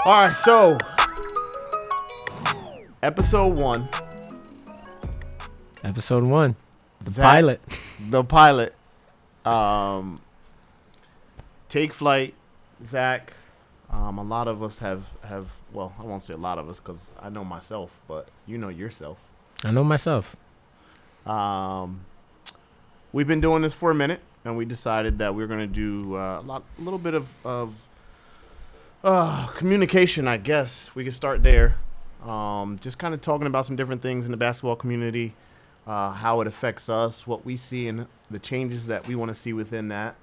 All right, so episode 1. Episode 1. The Zach, pilot. The pilot. TakeFlight, Zach. A lot of us have, well, I won't say a lot of us because I know myself, but you know yourself. I know myself. We've been doing this for a minute, and we decided that we are going to do a little bit of communication, I guess. We could start there. Just kind of talking about some different things in the basketball community, how it affects us, what we see, and the changes that we want to see within that.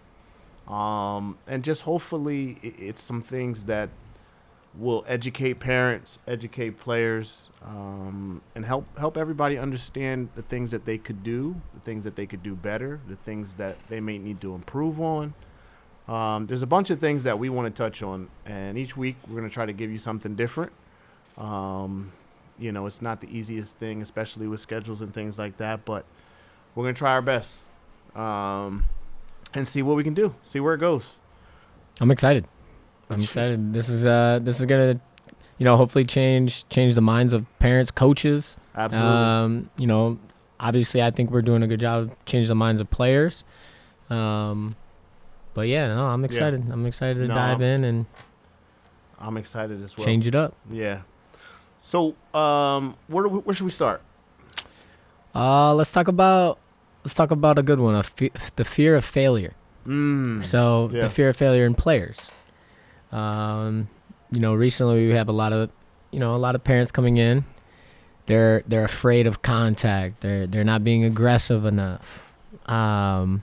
And just hopefully it's some things that will educate parents, educate players, and help everybody understand the things that they could do, the things that they could do better, the things that they may need to improve on. There's a bunch of things that we want to touch on, and each week we're going to try to give you something different. It's not the easiest thing, especially with schedules and things like that, but we're going to try our best and see what we can do, see where it goes. I'm excited. This is gonna, hopefully change the minds of parents, coaches. Absolutely. Obviously, I think we're doing a good job of changing the minds of players. But yeah, no, I'm excited. Yeah. I'm excited to dive in and. I'm excited as well. Change it up. Yeah. So, where should we start? Let's talk about a good one. The fear of failure. The fear of failure in players. Recently we have a lot of parents coming in. They're afraid of contact. They're not being aggressive enough. My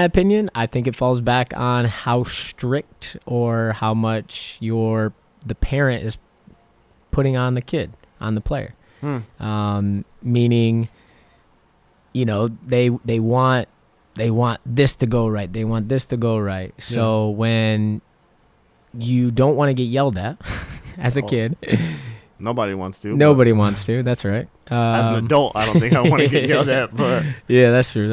opinion, I think it falls back on how strict or how much the parent is putting on the kid, on the player. Meaning, they want this to go right. They want this to go right. So when you don't want to get yelled at as a kid. Nobody wants to. Nobody wants to. That's right. As an adult, I don't think I want to get yelled at. But yeah, that's true.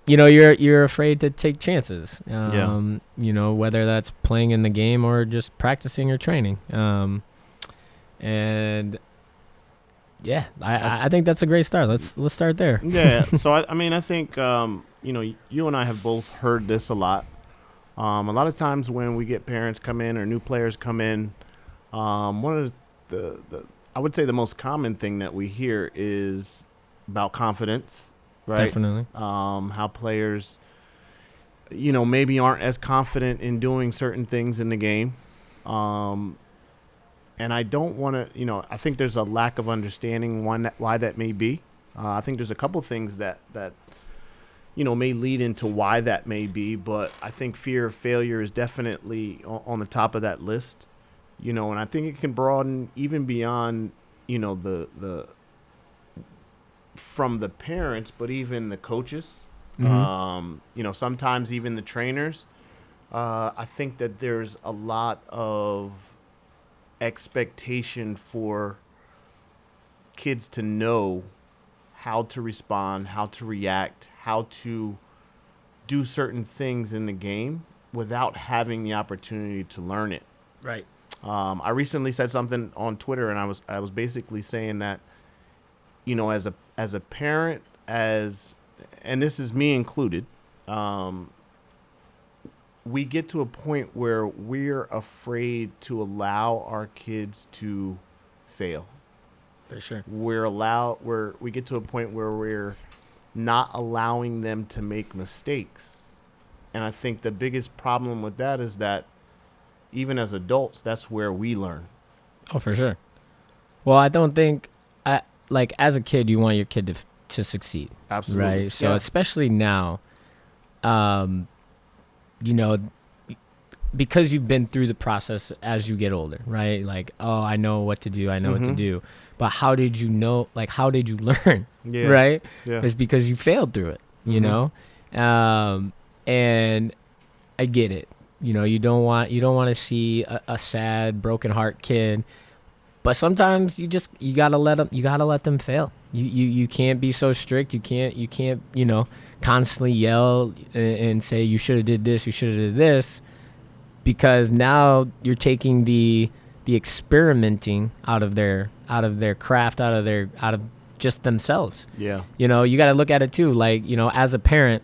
You're afraid to take chances. Whether that's playing in the game or just practicing or training. I think that's a great start. Let's start there. Yeah. So I think you and I have both heard this a lot. A lot of times when we get parents come in or new players come in, one of the I would say the most common thing that we hear is about confidence, right? Definitely. How players, maybe aren't as confident in doing certain things in the game. And I don't want to, I think there's a lack of understanding why that may be. I think there's a couple things that may lead into why that may be, but I think fear of failure is definitely on the top of that list. And I think it can broaden even beyond, the from the parents, but even the coaches. Mm-hmm. Sometimes even the trainers. I think that there's a lot of expectation for kids to know how to respond, how to react, how to do certain things in the game without having the opportunity to learn it. Right. I recently said something on Twitter, and I was basically saying that, as a parent, and this is me included, we get to a point where we're afraid to allow our kids to fail. For sure. We get to a point where we're not allowing them to make mistakes. And I think the biggest problem with that is that even as adults, that's where we learn. Oh, for sure. Well, I don't think, as a kid, you want your kid to succeed. Absolutely. Right? So especially now, because you've been through the process as you get older, right? Like, oh, I know what to do. I know what to do. But how did you know? Like, how did you learn? Yeah. Right? Yeah. It's because you failed through it, and I get it. You don't want to see a sad, broken heart kid But sometimes you gotta let them fail. You can't be so strict. You can't constantly yell and say you should have did this, you should have did this, because now you're taking the experimenting out of their craft, out of just themselves. Yeah. You got to look at it too. Like, as a parent,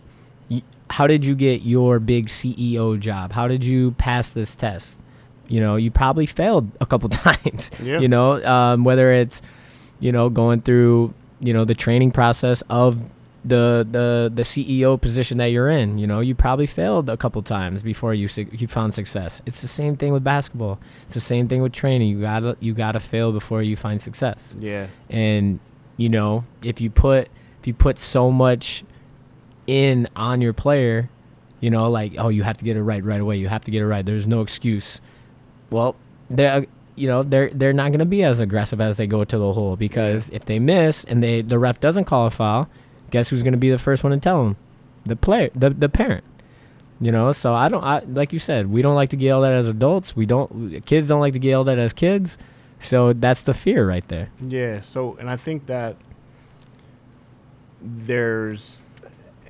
how did you get your big CEO job? How did you pass this test? You probably failed a couple times. Yeah. Whether it's, going through, the training process of the CEO position that you're in. You probably failed a couple times before you found success. It's the same thing with basketball. It's the same thing with training. You gotta fail before you find success. Yeah. And if you put so much in on your player, like, oh, you have to get it right away. You have to get it right. There's no excuse. Well, they're not going to be as aggressive as they go to the hole, because if they miss and the ref doesn't call a foul, guess who's going to be the first one to tell them? The player, the parent. So I like you said, we don't like to get yelled at as adults. Kids don't like to get yelled at as kids. So that's the fear right there. Yeah. So, and I think that there's,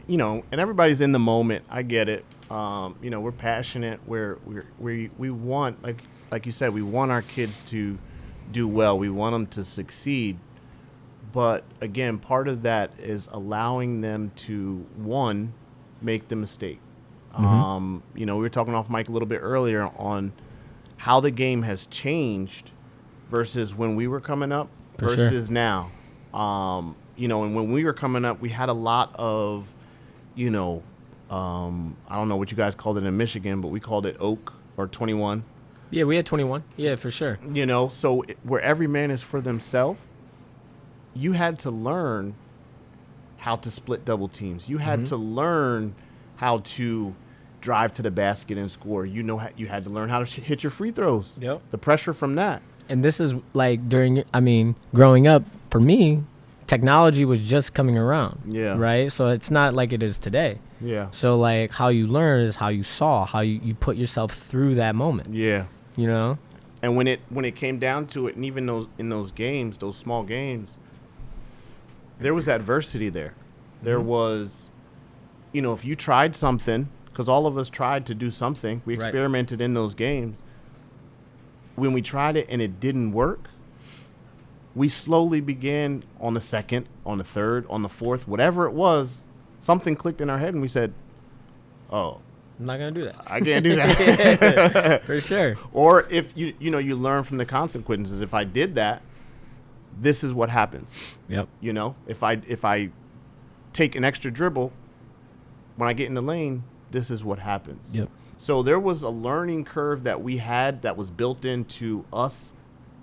and everybody's in the moment. I get it. We're passionate. We want, like you said, we want our kids to do well. We want them to succeed. But again, part of that is allowing them to, one, make the mistake. Mm-hmm. We were talking off mic a little bit earlier on how the game has changed versus when we were coming up versus now. And when we were coming up, we had a lot of, I don't know what you guys called it in Michigan, but we called it Oak or 21. Yeah, we had 21. Yeah, for sure. So where every man is for themselves, you had to learn how to split double teams. You had to learn how to drive to the basket and score. You had to learn how to hit your free throws. Yep. The pressure from that. And this is like growing up, for me, technology was just coming around. Yeah. Right? So it's not like it is today. Yeah. So like how you learn is how you saw, how you put yourself through that moment. Yeah. And when it came down to it, and even in those games, those small games, there was adversity there. There was, if you tried something, because all of us tried to do something, we experimented in those games. When we tried it and it didn't work, we slowly began on the second, on the third, on the fourth, whatever it was, something clicked in our head and we said, oh, I'm not going to do that. I can't do that. For sure. Or if you learn from the consequences. If I did that, this is what happens. Yep. If I take an extra dribble, when I get in the lane, this is what happens. Yep. So there was a learning curve that we had that was built into us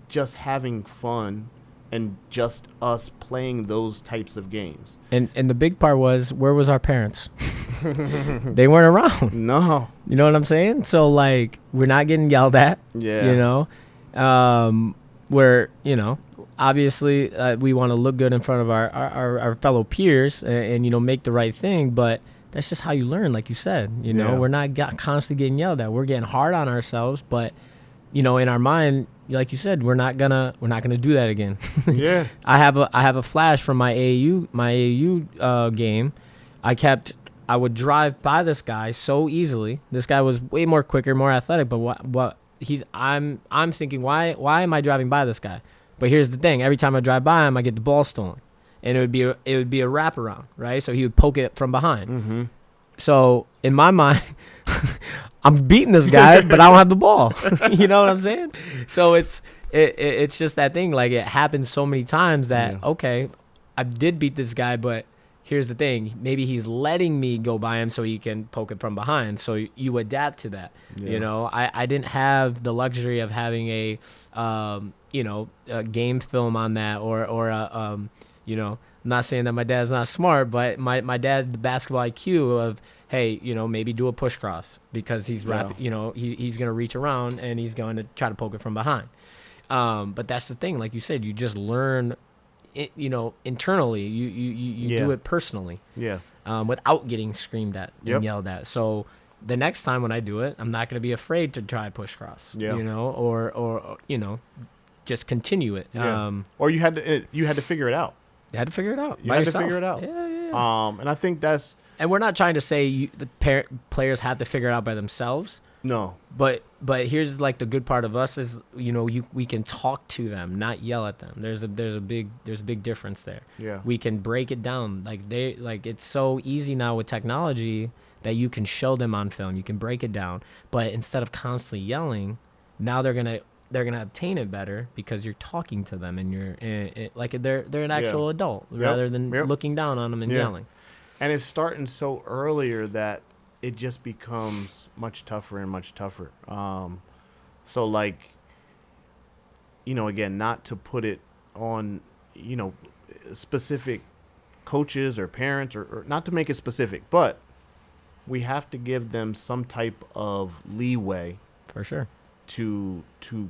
just having fun and just us playing those types of games. And the big part was, where was our parents? They weren't around. No. You know what I'm saying? So like, we're not getting yelled at. Yeah. Where, obviously we want to look good in front of our fellow peers and make the right thing, but that's just how you learn, like you said. We're not constantly getting yelled at. We're getting hard on ourselves, but in our mind, like you said, we're not gonna do that again. Yeah. I have a flash from my AAU game. I would drive by this guy so easily. This guy was way more quicker, more athletic, but I'm thinking, why am I driving by this guy? But here's the thing: every time I drive by him, I get the ball stolen, and it would be a wraparound, right? So he would poke it from behind. Mm-hmm. So in my mind, I'm beating this guy, but I don't have the ball. You know what I'm saying? So it's just that thing. Like, it happens so many times that okay, I did beat this guy, but here's the thing: maybe he's letting me go by him so he can poke it from behind. So you adapt to that. Yeah. I didn't have the luxury of having a game film on that or I'm not saying that my dad's not smart, but my dad, the basketball IQ of, hey, maybe do a push cross because he's he's going to reach around and he's going to try to poke it from behind. But that's the thing, like you said, you just learn it, internally. You do it personally. Yeah. Without getting screamed at and yelled at. So the next time when I do it, I'm not going to be afraid to try push cross. Yeah. Or just continue it. Yeah. Or you had to figure it out. You had to figure it out. You had to figure it out. Yeah. And I think that's. And we're not trying to say the players have to figure it out by themselves. No. But here's like the good part of us is, you know, we can talk to them, not yell at them. There's a big difference there. Yeah. We can break it down. Like it's so easy now with technology that you can show them on film. You can break it down. But instead of constantly yelling, now they're gonna obtain it better because you're talking to them and you're like they're an actual adult rather than looking down on them and yelling. And it's starting so earlier that it just becomes much tougher and much tougher. So like, you know, again, not to put it on, you know, specific coaches or parents or not to make it specific, but we have to give them some type of leeway for sure to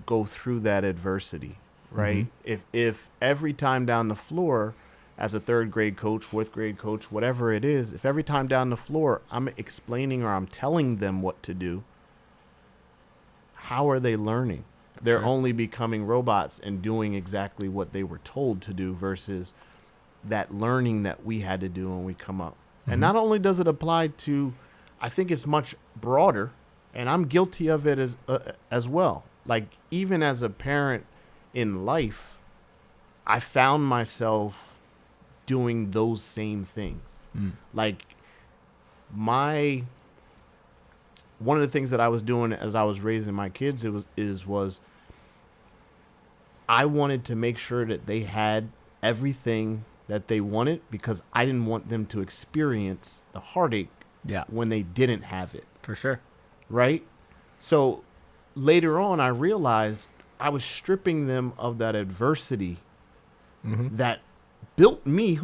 go through that adversity, right? If every time down the floor, as a third grade coach, fourth grade coach, whatever it is, if every time down the floor I'm explaining or I'm telling them what to do, how are they learning? They're only becoming robots and doing exactly what they were told to do versus that learning that we had to do when we come up. And not only does it apply to, I think it's much broader, and I'm guilty of it as well. Like even as a parent in life, I found myself doing those same things. Like one of the things that I was doing as I was raising my kids was I wanted to make sure that they had everything that they wanted because I didn't want them to experience the heartache when they didn't have it. For sure. Right? So later on I realized I was stripping them of that adversity that built me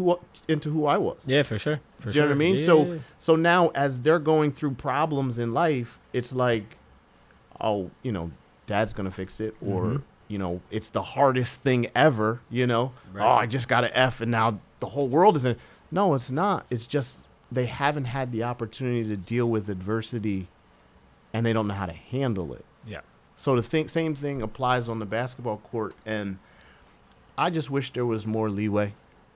into who I was. Yeah, for sure. You know what I mean? Yeah. So now as they're going through problems in life, it's like, oh, you know, dad's going to fix it. Or, you know, it's the hardest thing ever, you know. Right. Oh, I just got an F and now the whole world is in. No, it's not. It's just they haven't had the opportunity to deal with adversity and they don't know how to handle it. Yeah. So the same thing applies on the basketball court. And I just wish there was more leeway.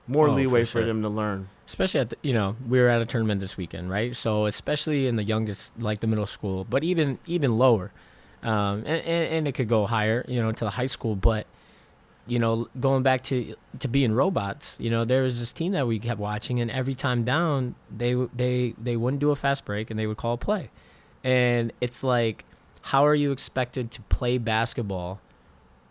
For them to learn. Especially we were at a tournament this weekend, right? So especially in the youngest, like the middle school, but even lower, and it could go higher, you know, to the high school. But you know, going back to being robots, you know, there was this team that we kept watching, and every time down, they wouldn't do a fast break, and they would call a play, and it's like, how are you expected to play basketball,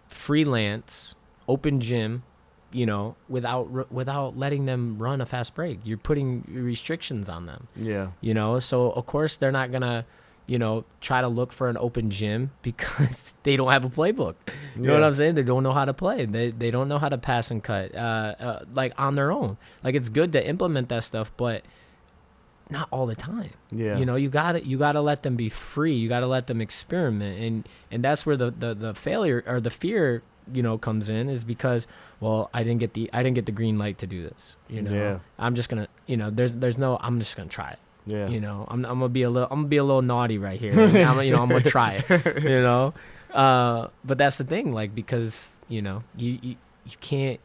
freelance, open gym? You know, without letting them run a fast break, you're putting restrictions on them. Yeah. You know, so of course they're not gonna, you know, try to look for an open gym because they don't have a playbook. You know what I'm saying? They don't know how to play. They don't know how to pass and cut, like on their own. Like it's good to implement that stuff, but not all the time. Yeah. You know, you gotta let them be free. You gotta let them experiment, and that's where the failure or the fear, you know, comes in, is because, well, I didn't get the green light to do this. You know, I'm just gonna, you know, I'm just gonna try it. Yeah. You know, I'm gonna be a little naughty right here. I'm gonna try it. You know, but that's the thing, like, because you know, you can't,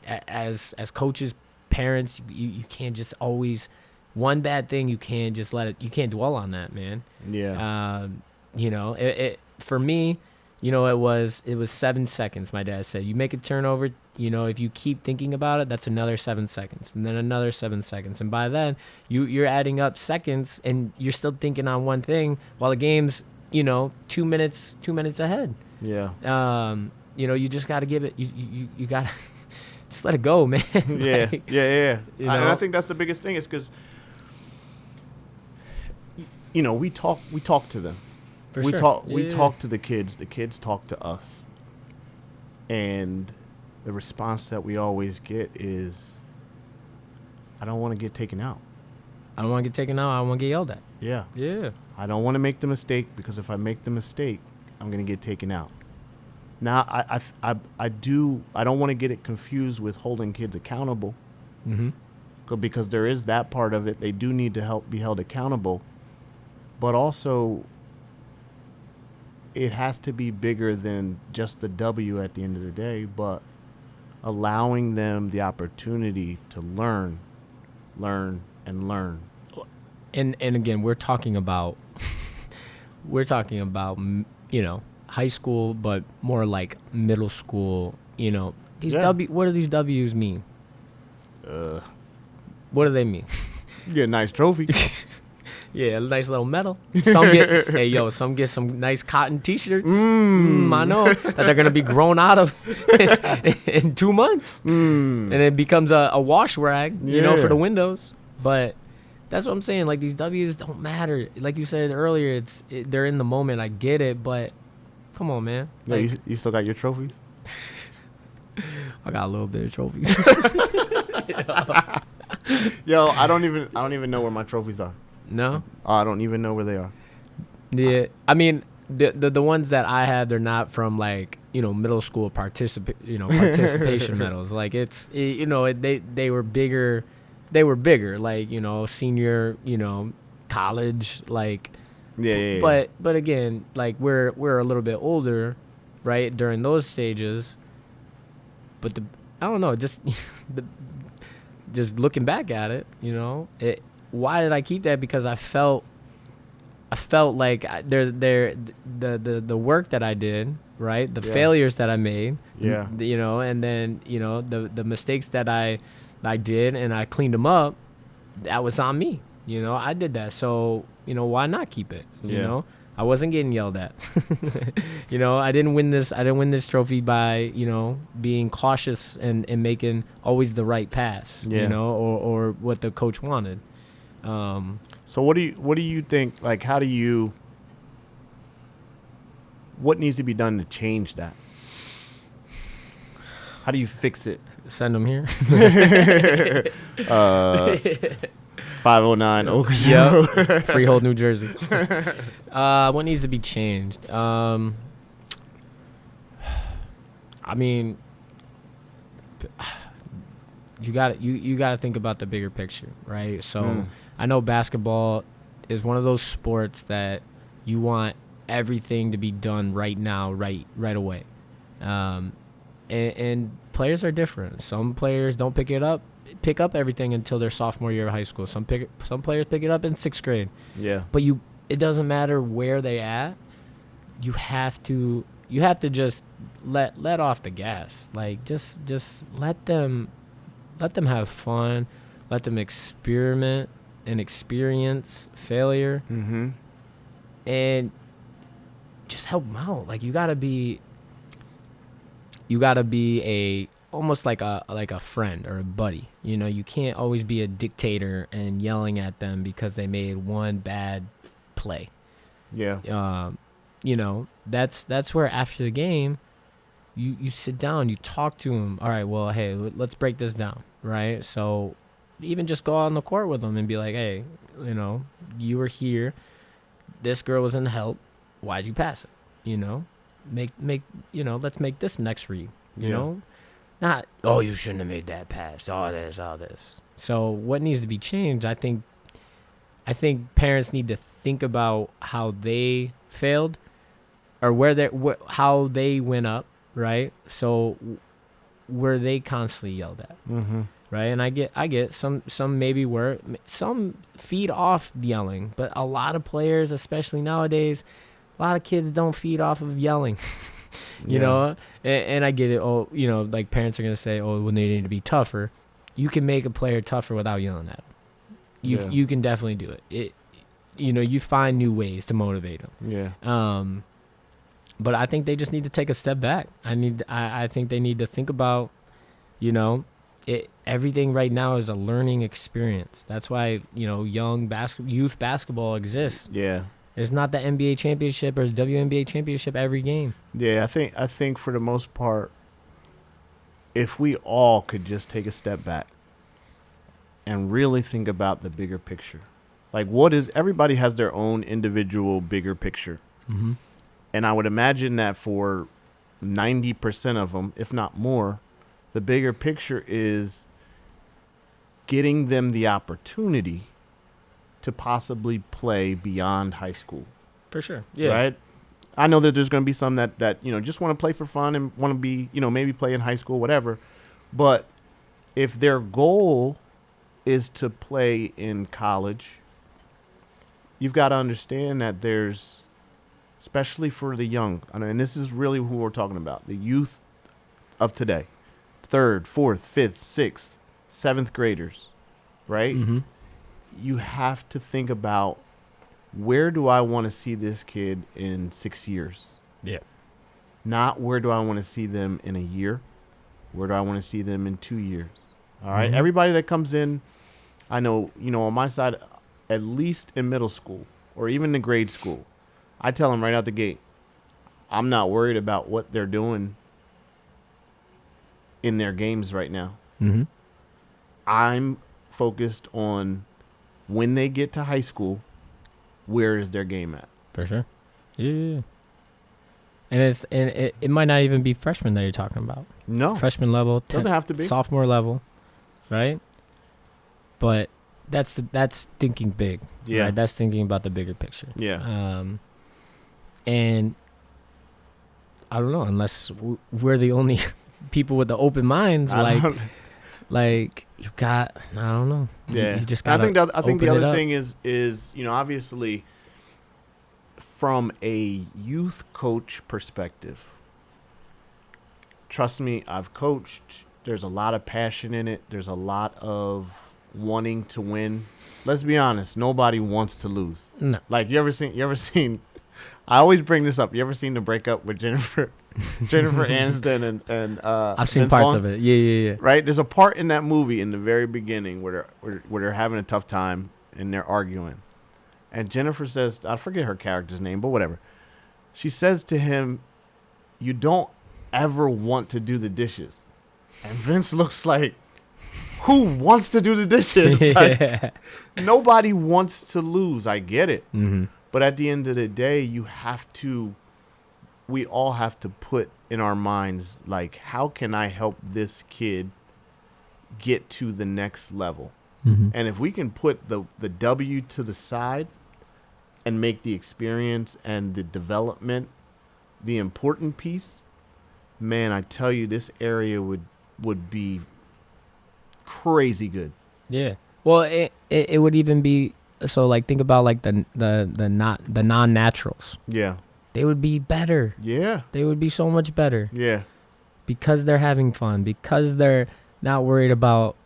as coaches, parents, you can't just always, one bad thing, you can't just let it, you can't dwell on that, man. Yeah. You know, it for me, you know, it was 7 seconds. My dad said, you make a turnover, you know, if you keep thinking about it, that's another 7 seconds, and then another 7 seconds. And by then you're adding up seconds and you're still thinking on one thing while the game's, you know, 2 minutes ahead. Yeah. You know, you just got to give it, you got to just let it go, man. Yeah. Like, yeah. You know? And I think that's the biggest thing, is because, you know, we talk to them. We talk to the kids. The kids talk to us. And the response that we always get is, I don't want to get taken out. I don't want to get taken out. I want to get yelled at. Yeah. Yeah. I don't want to make the mistake, because if I make the mistake, I'm going to get taken out. Now, I don't want to get it confused with holding kids accountable. Because there is that part of it. They do need to be held accountable. But also, it has to be bigger than just the W at the end of the day, but allowing them the opportunity to learn, and learn. And again, we're talking about high school, but more like middle school. These Yeah. what do these W's mean? Uh, What do they mean? you get a nice trophy. Yeah, a nice little medal. Some get some nice cotton T-shirts. I know that they're gonna be grown out of in 2 months, and it becomes a wash rag, for the windows. But that's what I'm saying. Like, these W's don't matter. Like you said earlier, they're in the moment. I get it, but come on, man. Yeah, you still got your trophies? I got a little bit of trophies. Yo, I don't even know where my trophies are. No. I don't even know where they are. Yeah, I mean, the ones that I had, they're not from like middle school participation medals. Like, they were bigger. They were bigger, like senior, college, like. Yeah. But again, like, we're a little bit older, right, during those stages. But I don't know, just just looking back at it, why did I keep that? Because I felt like the work that I did, right, the failures that I made, and then the mistakes that I did, and I cleaned them up. That was on me. I did that. So why not keep it? I wasn't getting yelled at. I didn't win this trophy by being cautious and making always the right pass. Or what the coach wanted. So what do you think? Like, what needs to be done to change that? How do you fix it? Send them here. 509 Oakers Road. Freehold, New Jersey. What needs to be changed? I mean, you got to think about the bigger picture, right? So I know basketball is one of those sports that you want everything to be done right now, right away. And players are different. Some players don't pick up everything until their sophomore year of high school. Some players pick it up in 6th grade. Yeah. But it doesn't matter where they at. You have to just let off the gas. Like, just let them have fun. Let them experiment and experience failure. Mm-hmm. And just help them out. Like, you gotta be almost like a friend or a buddy. You can't always be a dictator and yelling at them because they made one bad play. Yeah. That's where after the game, you sit down, you talk to them. All right, well, hey, let's break this down, right? So even just go out on the court with them and be like, hey, you were here. This girl was in help. Why'd you pass it? Let's make this next read. You know? Not, oh, you shouldn't have made that pass. All this. So what needs to be changed? I think parents need to think about how they failed, or how they went up, right? So were they constantly yelled at, right? And I get some maybe were, some feed off yelling, but a lot of players, especially nowadays, a lot of kids don't feed off of yelling. You know, and I get it. Oh, like, parents are going to say, oh, well, they need to be tougher. You can make a player tougher without yelling at them. You can definitely do it. You find new ways to motivate them. Yeah. But I think they just need to take a step back. I think they need to think about, everything right now is a learning experience. That's why, youth basketball exists. Yeah. It's not the NBA championship or the WNBA championship every game. Yeah, I think for the most part, if we all could just take a step back and really think about the bigger picture. Like, everybody has their own individual bigger picture. Mm-hmm. And I would imagine that for 90% of them, if not more, the bigger picture is getting them the opportunity to possibly play beyond high school. For sure. Yeah. Right? I know that there's going to be some that just want to play for fun and want to be, maybe play in high school, whatever. But if their goal is to play in college, you've got to understand that there's, especially for the young, and this is really who we're talking about, the youth of today, 3rd, 4th, 5th, 6th, 7th graders, right? Mm-hmm. You have to think about, where do I want to see this kid in 6 years? Yeah. Not where do I want to see them in a year? Where do I want to see them in 2 years? All right. Mhm. Everybody that comes in, I know, on my side, at least in middle school or even in grade school, I tell them right out the gate, I'm not worried about what they're doing in their games right now. Mm-hmm. I'm focused on when they get to high school, where is their game at? For sure. Yeah. And it might not even be freshman that you're talking about. No. Freshman level. Doesn't have to be. Sophomore level, right? But that's thinking big. Yeah. Right? That's thinking about the bigger picture. Yeah. And I don't know, unless we're the only people with the open minds, like you got, I don't know. Yeah. You just gotta I think the open it other up. thing is obviously from a youth coach perspective, trust me, I've coached. There's a lot of passion in it. There's a lot of wanting to win. Let's be honest, nobody wants to lose. No. Like you ever seen I always bring this up. You ever seen the breakup with Jennifer Aniston and I've seen Vince parts Vaughn? of it. Yeah. Right? There's a part in that movie in the very beginning where they're having a tough time and they're arguing. And Jennifer says, I forget her character's name, but whatever. She says to him, "You don't ever want to do the dishes." And Vince looks like, who wants to do the dishes? Like, nobody wants to lose. I get it. Mm-hmm. But at the end of the day, we all have to put in our minds, like, how can I help this kid get to the next level? Mm-hmm. And if we can put the W to the side and make the experience and the development the important piece, man, I tell you, this area would be crazy good. Yeah. Well, it would even be, so like think about like the non-naturals. Yeah. They would be better. Yeah. They would be so much better Yeah. because they're having fun, because they're not worried about,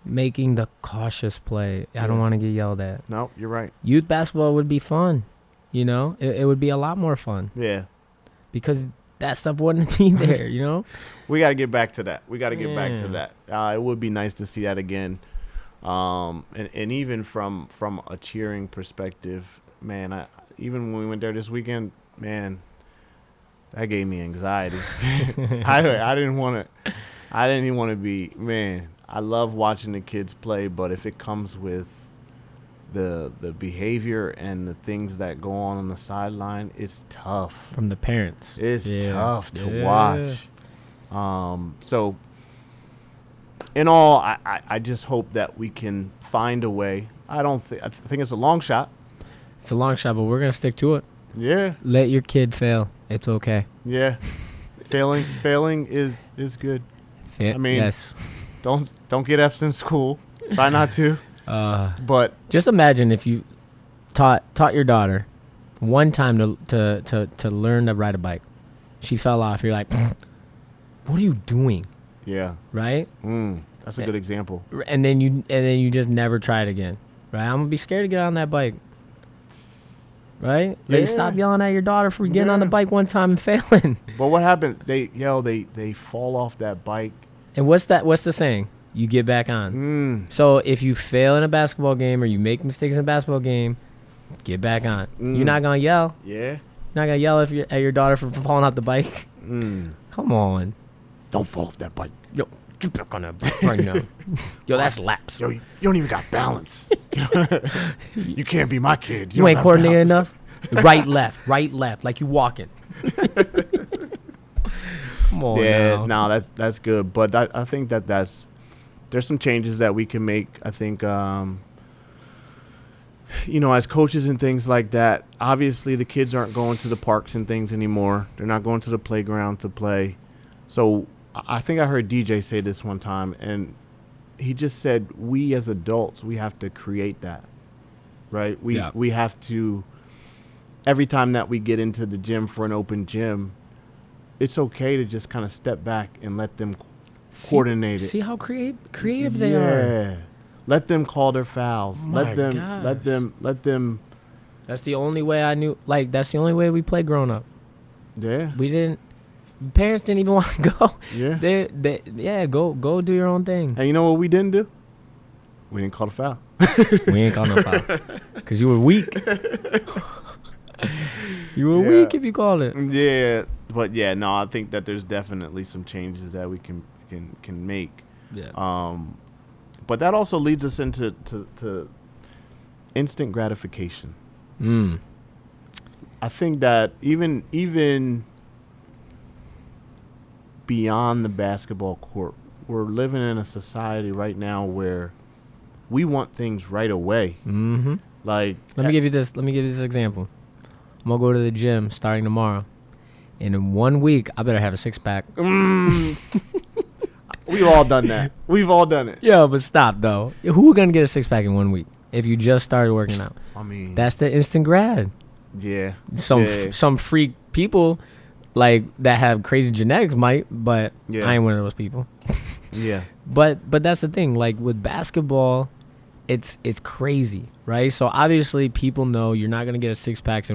making the cautious play. I don't want to get yelled at. No, you're right. Youth basketball would be fun. It would be a lot more fun Yeah. because that stuff wouldn't be there, We got to get back to that. Back to Yeah. that. It would be nice to see that again. And even from a cheering perspective, man, even when we went there this weekend, man, that gave me anxiety. I didn't even want to be, man, I love watching the kids play, but if it comes with the behavior and the things that go on the sideline, it's tough. From the parents. It's Yeah. tough to Yeah. watch. So in all, I just hope that we can find a way. I think it's a long shot. It's a long shot, but we're going to stick to it. Yeah. Let your kid fail. It's okay. Yeah. Failing is good. I mean, yes. Don't get F's in school. Try not to. But Just imagine if you taught your daughter one time to learn to ride a bike. She fell off. You're like, what are you doing? yeah. Right? That's a good example. And then you just never try it again. Right? I'm gonna be scared to get on that bike. Right? Yeah. Like, stop yelling at your daughter for getting on the Yeah. bike one time and failing. But what happens? They fall off that bike. And what's the saying? You get back on. So if you fail in a basketball game or you make mistakes in a basketball game, get back on. You're not gonna yell. Yeah. You're not gonna yell at your daughter for falling off the bike. Come on. Don't fall off that bike. Yo, get back on that bike right now. Yo, that's laps. Yo, you don't even got balance. You can't be my kid. You ain't coordinated enough. Right, left, like you walking. Come on. Yeah, now. no, that's good. But I think there's some changes that we can make. I think as coaches and things like that, obviously the kids aren't going to the parks and things anymore. They're not going to the playground to play. So I think I heard DJ say this one time, and he just said, we as adults, we have to create that, right? We have to, every time that we get into the gym for an open gym, it's okay to just kind of step back and let them coordinate it. See how creative they are. Let them call their fouls. My Let them. That's the only way I knew. Like, that's the only way we played growing up. Yeah. We didn't. Parents didn't even want to go. Yeah. Go do your own thing. And you know what we didn't do? We didn't call the foul. We ain't call no foul because you were weak. You were weak if you called it. Yeah, but no, I think that there's definitely some changes that we can make. Yeah. But that also leads us into to instant gratification. I think that even beyond the basketball court, we're living in a society right now where we want things right away. Mm-hmm. Like, let me give you this example. I'm gonna go to the gym starting tomorrow, and in 1 week I better have a 6-pack. We've all done that. We've all done it. Yeah, but stop though. Who gonna get a 6-pack in 1 week if you just started working out? I mean, that's the instant grad. Yeah. Some freak people like that have crazy genetics might, but I ain't one of those people. Yeah. But that's the thing. Like with basketball, it's crazy, right? So obviously people know you're not gonna get a 6-pack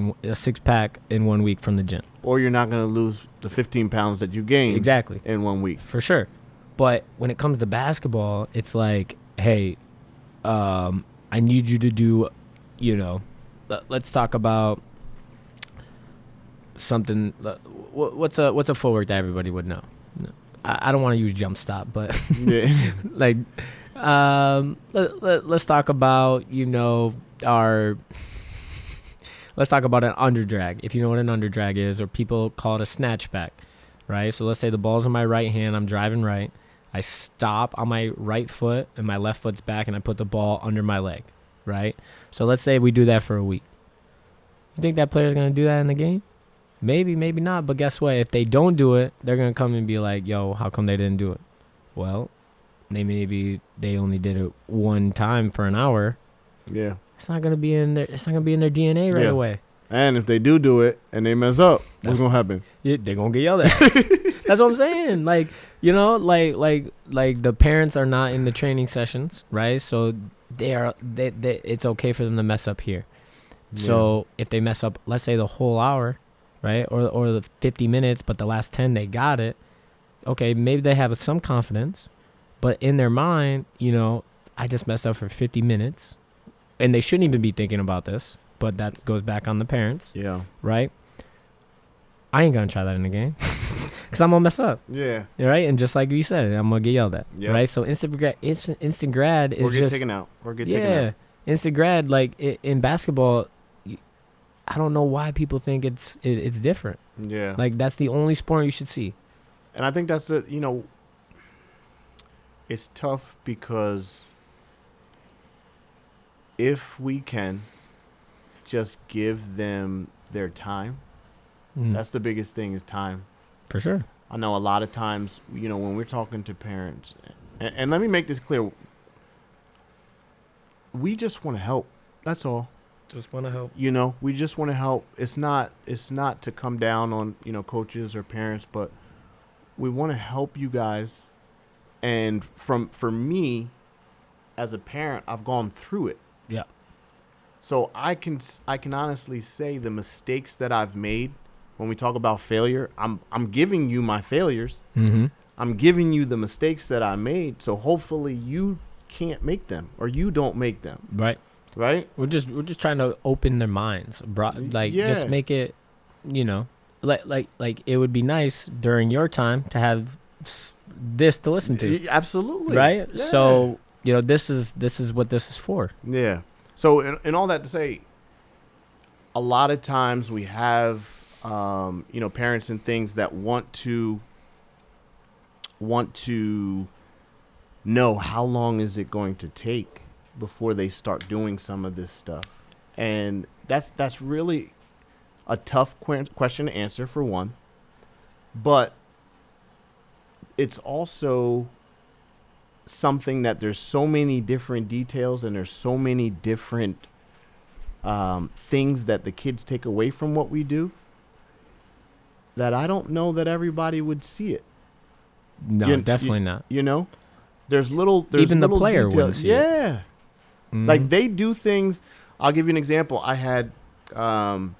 in 1 week from the gym, or you're not gonna lose the 15 pounds that you gained exactly in 1 week for sure. But when it comes to basketball, it's like, hey, I need you to do, let's talk about something. What's a footwork that everybody would know? I don't want to use jump stop, but like, let's talk about, let's talk about an underdrag. If you know what an underdrag is, or people call it a snatchback, right? So let's say the ball's in my right hand, I'm driving right. I stop on my right foot and my left foot's back, and I put the ball under my leg, right? So let's say we do that for a week. You think that player's going to do that in the game? Maybe, maybe not. But guess what? If they don't do it, they're going to come and be like, yo, how come they didn't do it? Well, they only did it one time for an hour. Yeah. It's not going to be in their DNA right away. And if they do it and they mess up, what's going to happen? They're going to get yelled at. That's what I'm saying. Like, like the parents are not in the training sessions, right? So it's okay for them to mess up here. Yeah. So if they mess up, let's say the whole hour, right? Or the 50 minutes, but the last 10 they got it. Okay, maybe they have some confidence, but in their mind, I just messed up for 50 minutes. And they shouldn't even be thinking about this, but that goes back on the parents. Yeah. Right? I ain't going to try that in the game because I'm going to mess up. Yeah. Right? And just like you said, I'm going to get yelled at. Yep. Right? So instant grad is or get taken out. Or get taken out. Yeah. Instant grad, like in basketball, I don't know why people think it's different. Yeah. Like that's the only sport you should see. And I think that's it's tough because if we can just give them their time, that's the biggest thing is time. For sure. I know a lot of times, when we're talking to parents, and let me make this clear, we just want to help. That's all. Just want to help. We just want to help. It's not to come down on, coaches or parents, but we want to help you guys. And for me, as a parent, I've gone through it. Yeah. So I can honestly say the mistakes that I've made when we talk about failure, I'm giving you my failures. Mm-hmm. I'm giving you the mistakes that I made. So hopefully you can't make them or you don't make them. Right. Right? We're just trying to open their minds. Just make it, like it would be nice during your time to have this to listen to. Absolutely. Right? Yeah. So, this is what this is for. Yeah. So in all that to say, a lot of times we have parents and things that want to know how long is it going to take before they start doing some of this stuff. And that's really a tough question to answer, for one. But it's also something that there's so many different details and there's so many different things that the kids take away from what we do that I don't know that everybody would see it. No, definitely not. You know, there's even the little player details. wouldn't see it. Yeah. Mhm. Like they do things. I'll give you an example. I had, and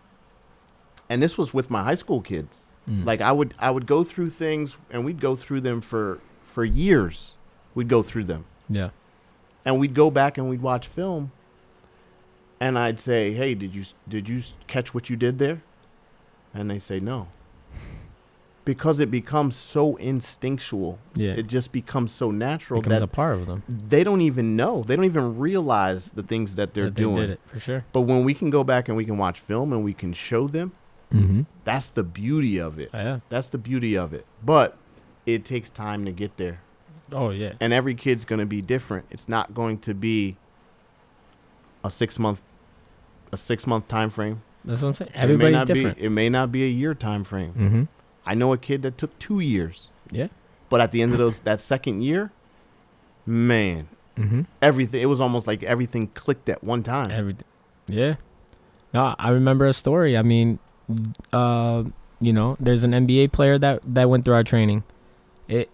this was with my high school kids. Like I would go through things, and we'd go through them for years. We'd go through them. Yeah. And we'd go back and we'd watch film. And I'd say, "Hey, did you catch what you did there?" And they say no. Because it becomes so instinctual. Yeah. It just becomes so natural It becomes that a part of them. they don't even know. They don't even realize the things that they're doing. They did it, for sure. But when we can go back and we can watch film and we can show them, Mm-hmm. that's the beauty of it. Yeah. That's the beauty of it. But it takes time to get there. Oh, yeah. And every kid's going to be different. It's not going to be a 6 month time frame. That's what I'm saying. Everybody's different. It may not be a year time frame. Mm-hmm. I know a kid that took 2 years. Yeah. But at the end of that second year, man, Mm-hmm. everything, it was almost like everything clicked at one time. Everything. Yeah. No, I remember a story. I mean, there's an NBA player that went through our training,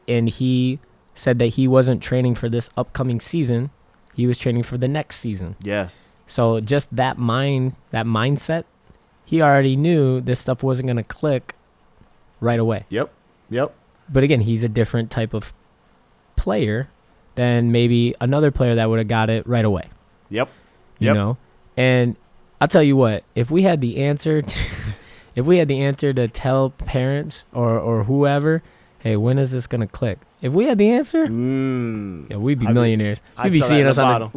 and he said that he wasn't training for this upcoming season. He was training for the next season. Yes. So just that mindset, he already knew this stuff wasn't going to click right away. Yep. But again, he's a different type of player than maybe another player that would have got it right away. Yep. You know? And I'll tell you what, if we had the answer to tell parents or whoever, hey, when is this going to click? If we had the answer, yeah, we'd be millionaires. You'd be seeing us on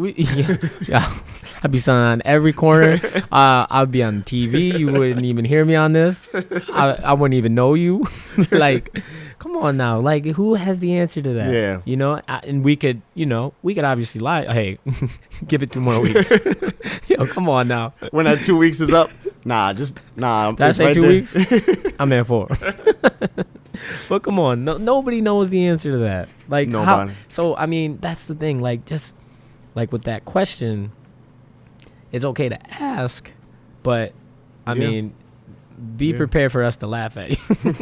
I'd be selling on every corner. I'd be on TV. You wouldn't even hear me on this. I wouldn't even know you. Like, come on now. Like, who has the answer to that? Yeah. You know, and we could obviously lie. Hey, give it 2 more weeks. Come on now. When that 2 weeks is up, nah. Did I say 2 weeks? I'm at 4. But come on, nobody knows the answer to that. Like, nobody. So I mean, that's the thing. Like, just like with that question, it's okay to ask, but I mean, be prepared for us to laugh at you.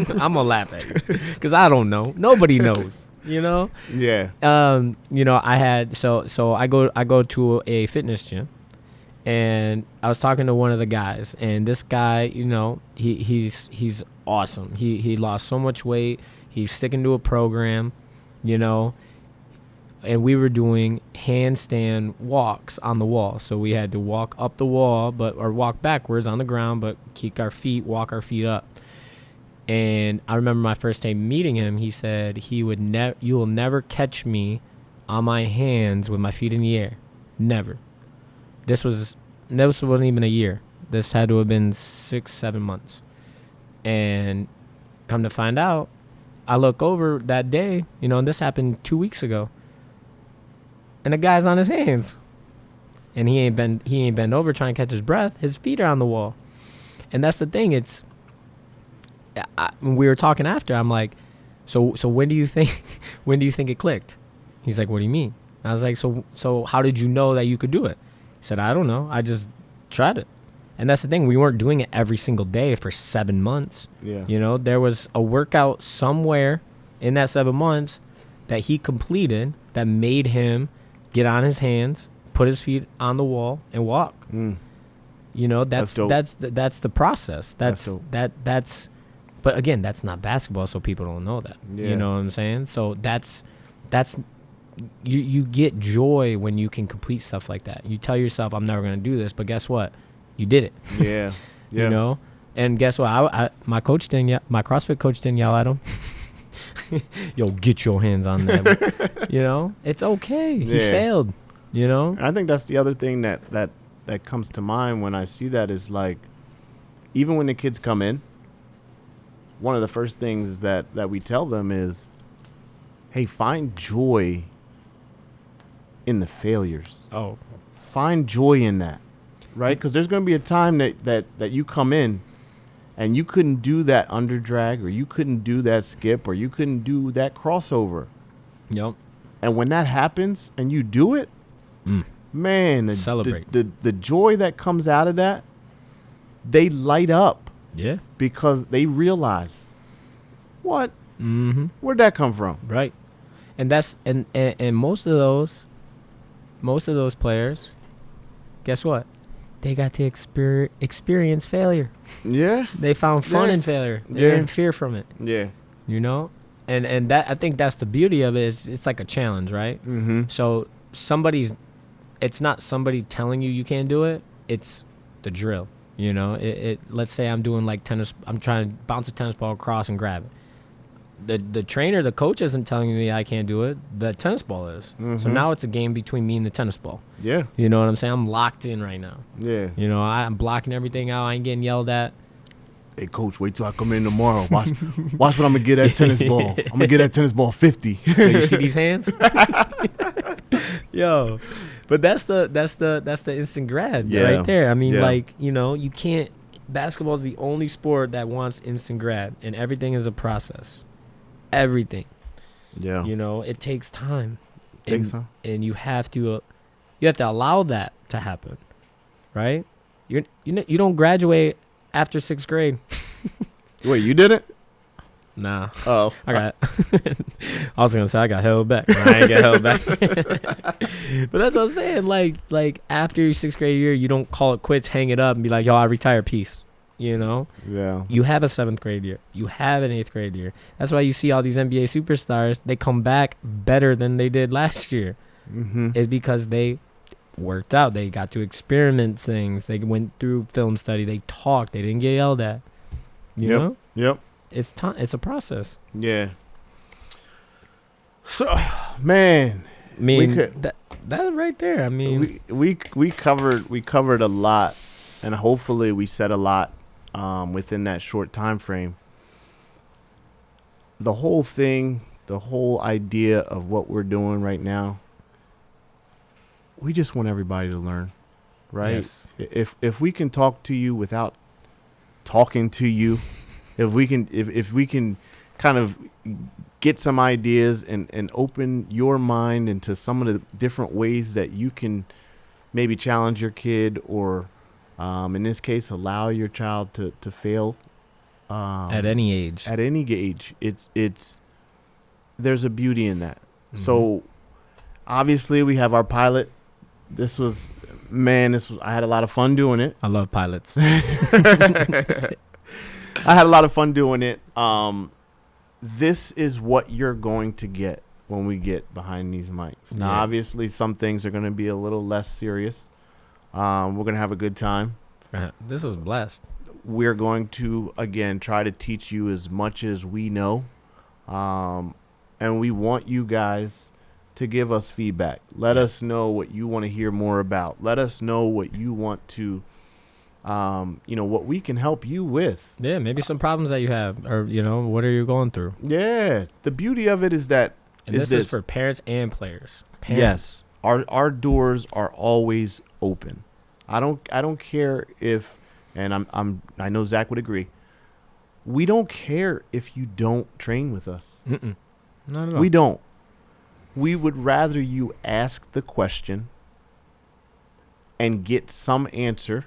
I'm gonna laugh at you because I don't know. Nobody knows. You know. Yeah. I had so I go to a fitness gym, and I was talking to one of the guys, and this guy, he's awesome. He lost so much weight. He's sticking to a program, and we were doing handstand walks on the wall. So we had to walk up the wall, or walk backwards on the ground, but walk our feet up. And I remember my first day meeting him, he said you will never catch me on my hands with my feet in the air. Never. This wasn't even a year. This had to have been 6-7 months. And come to find out, I look over that day, and this happened 2 weeks ago. And the guy's on his hands. And he ain't bent over trying to catch his breath. His feet are on the wall. And that's the thing. When we were talking after, I'm like, so when do you think it clicked? He's like, what do you mean? I was like, so how did you know that you could do it? He said, I don't know. I just tried it. And that's the thing. We weren't doing it every single day for 7 months. Yeah. There was a workout somewhere in that 7 months that he completed that made him get on his hands, put his feet on the wall, and walk. That's the process. That's but again, that's not basketball, so people don't know that. Yeah. You know what I'm saying? So that's you get joy when you can complete stuff like that. You tell yourself, I'm never going to do this, but guess what? You did it. Yeah. Yeah. And guess what? My CrossFit coach didn't yell at him. Yo, get your hands on that. It's okay. He failed. I think that's the other thing that comes to mind when I see that is like, even when the kids come in, one of the first things that we tell them is, hey, find joy in the failures. Oh. Find joy in that. right? Because there's going to be a time that you come in and you couldn't do that under drag, or you couldn't do that skip, or you couldn't do that crossover. Yep. And when that happens and you do it, man, Celebrate. the joy that comes out of that, they light up. Yeah. Because they realize, what? Mm-hmm. Where'd that come from? Right. And that's and most of those players, guess what? They got to experience failure. Yeah. They found fun in failure. They didn't fear from it. Yeah. You know? And that, I think that's the beauty of it. It's like a challenge, right? Mm-hmm. So it's not somebody telling you can't do it. It's the drill. You know, let's say I'm doing like tennis. I'm trying to bounce a tennis ball across and grab it. The trainer, the coach isn't telling me I can't do it. The tennis ball is. Mm-hmm. So now it's a game between me and the tennis ball. Yeah. You know what I'm saying? I'm locked in right now. Yeah. You know, I'm blocking everything out. I ain't getting yelled at. Hey, coach, wait till I come in tomorrow. Watch what I'm going to get that tennis ball. I'm going to get that tennis ball 50. Yo, you see these hands? Yo. But that's the instant grad right there. I mean, like, you know, you can't. Basketball is the only sport that wants instant grad, and everything is a process. Everything. Yeah. You know, it takes time. Time. And you have to allow that to happen, right? You don't graduate after 6th grade. Wait, you did it? Nah. Oh. I got I was gonna say I got held back. I ain't get held back. But that's what I'm saying. Like after your 6th grade year, you don't call it quits, hang it up, and be like, yo, I retire, peace. You know? Yeah. You have a 7th grade year. You have an 8th grade year. That's why you see all these NBA superstars, they come back better than they did last year. Mm-hmm. It's because they worked out. They got to experiment things. They went through film study. They talked. They didn't get yelled at. You know? Yep. It's time. It's a process. Yeah. So, man, I mean, that right there. I mean, we covered a lot, and hopefully we said a lot within that short time frame. The whole thing, the whole idea of what we're doing right now, we just want everybody to learn, right? Yes. If we can talk to you without talking to you, if we can kind of get some ideas and open your mind into some of the different ways that you can maybe challenge your kid, or in this case allow your child to fail at any age. At any age, it's there's a beauty in that. Mm-hmm. So obviously we have our pilot. I had a lot of fun doing it. I love pilots. I had a lot of fun doing it. This is what you're going to get when we get behind these mics. Now, obviously, some things are going to be a little less serious. We're going to have a good time. This is a blast. We're going to, again, try to teach you as much as we know. And we want you guys to give us feedback. Let us know what you want to hear more about. Let us know what you want to what we can help you with. Yeah, maybe some problems that you have, or, what are you going through? Yeah. The beauty of it is that. And this is for parents and players. Yes. Our doors are always open. I don't care if, and I know Zach would agree, we don't care if you don't train with us. Mm-mm. Not at all. We don't. We would rather you ask the question and get some answer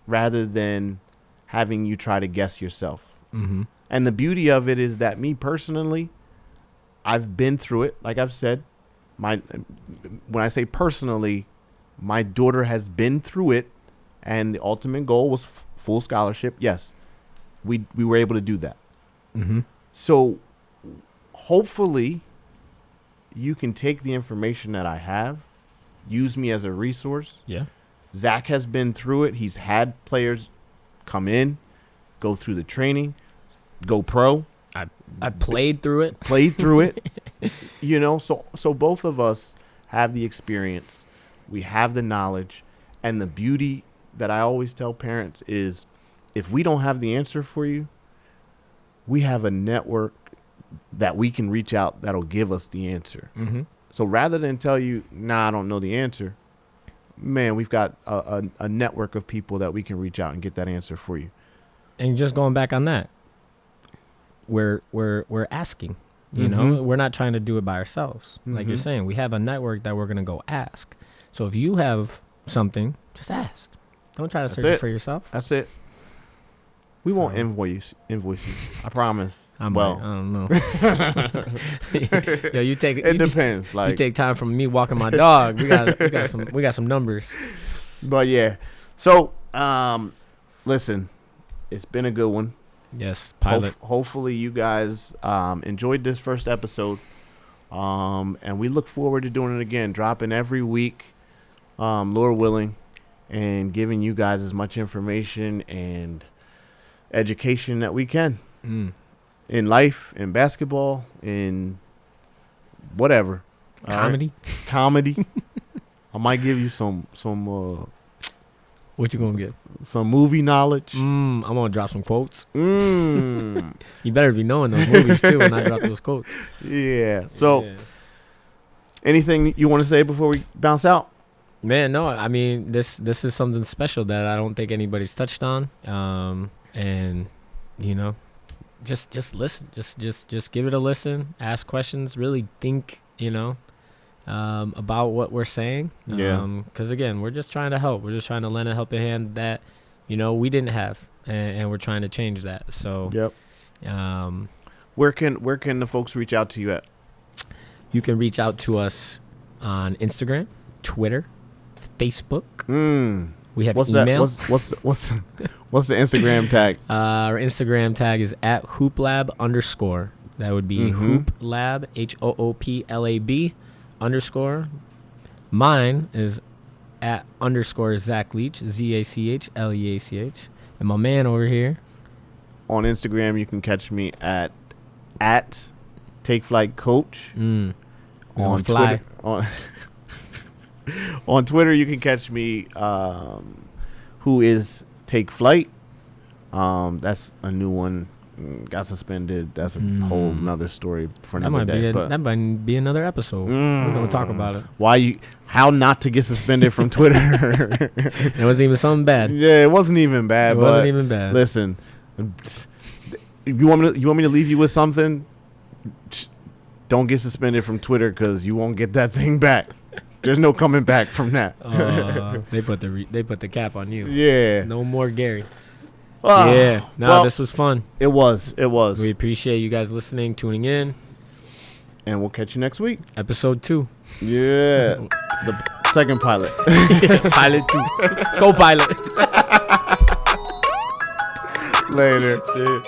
rather than having you try to guess yourself. Mm-hmm. And the beauty of it is that me personally, I've been through it. Like I've said, when I say personally, my daughter has been through it, and the ultimate goal was full scholarship. Yes, we were able to do that. Mm-hmm. So hopefully you can take the information that I have, use me as a resource. Yeah. Zach has been through it. He's had players come in, go through the training, go pro. I played through it. So both of us have the experience. We have the knowledge. And the beauty that I always tell parents is, if we don't have the answer for you, we have a network that we can reach out that'll give us the answer. Mm-hmm. So rather than tell you, nah, I don't know the answer, man, we've got a network of people that we can reach out and get that answer for you. And just going back on that, we're asking. You know, we're not trying to do it by ourselves. Like you're saying, we have a network that we're gonna go ask. So if you have something, just ask. Don't try to search it for yourself. That's it. We won't invoice you. I promise. I don't know. Yo, It depends. Like, you take time from me walking my dog. We got some numbers. But yeah. So listen, it's been a good one. Yes, pilot. Hopefully you guys enjoyed this first episode. And we look forward to doing it again, dropping every week, Lord willing, and giving you guys as much information and education that we can in life, in basketball, in whatever. Comedy. I might give you some what you gonna get? Some movie knowledge. I'm gonna drop some quotes. You better be knowing those movies too when I drop those quotes. Yeah. So anything you want to say before we bounce out? Man, no. I mean, this is something special that I don't think anybody's touched on. And you know, just listen. Just give it a listen. Ask questions. Really think. You know, about what we're saying. Because again, we're just trying to help. We're just trying to lend a helping hand that, you know, we didn't have, and we're trying to change that. So where can the folks reach out to you at? You can reach out to us on Instagram, Twitter, Facebook. We have email. What's the Instagram tag? Our Instagram tag is at hooplab_. That would be hooplab, HOOPLAB _. Mine is at _ Zach Leach, ZACHLEACH. And my man over here. On Instagram, you can catch me at TakeFlight Coach. On Twitter, on Twitter, you can catch me. Who is TakeFlight? That's a new one. Got suspended. That's a whole nother story for another day. That might be another episode. We're gonna talk about it. How not to get suspended from Twitter? It wasn't even something bad. Yeah, it wasn't even bad. Listen, you want me to leave you with something? Don't get suspended from Twitter because you won't get that thing back. There's no coming back from that. They put the cap on you. Yeah. No more Garry. Yeah. This was fun. It was. We appreciate you guys listening, tuning in. And we'll catch you next week. Episode 2. Yeah. The second pilot. Pilot 2. Go pilot. Later. See you.